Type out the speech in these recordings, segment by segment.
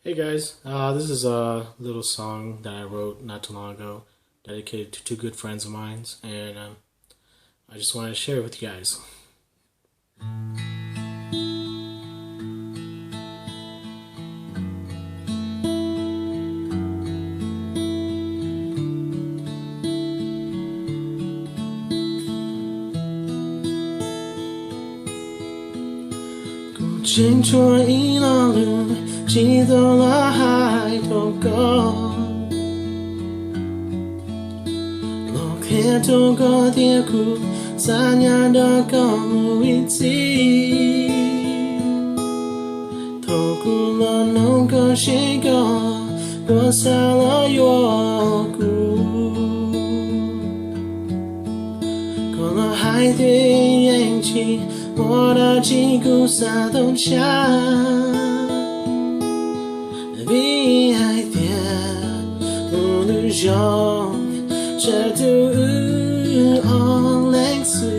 Hey guys, this is a little song that I wrote not too long ago, dedicated to two good friends of mine, and I just wanted to share it with you guys. Chính chúa ý lo lử chỉ đâu là hai thô có lo khe thô có thiê cụ xa nhà đó có mùi chi thô cụ lo nông có chế có xa lo yo cụ có lo hai thuê anh chi我的筋骨啥都差，比爱点不能用，这都类似，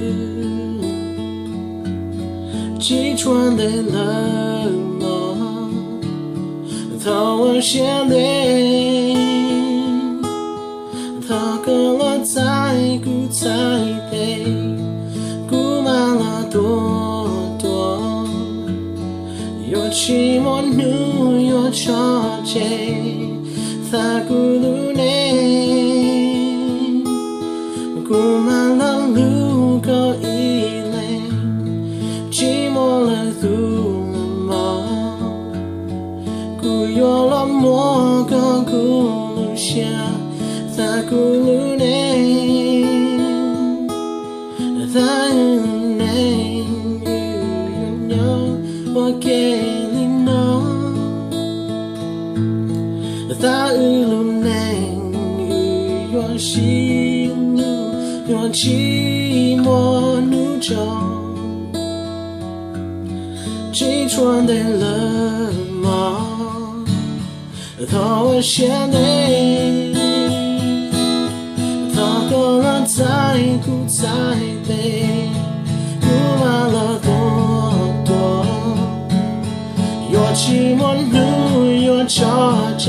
击穿的冷漠，透我心灵，他跟了在骨在背。Yo chi mo nu yo cho che tha ku lu ne ku ma la lu ko i le chi mo la tu mo ku yo la mo ko ku lu xia tha ku lu ne tha我给你弄，大雨路内，我心路，我寂寞路中，击穿的冷漠，透我心内，透过了在苦在悲，苦满了多。寂寞路有交界。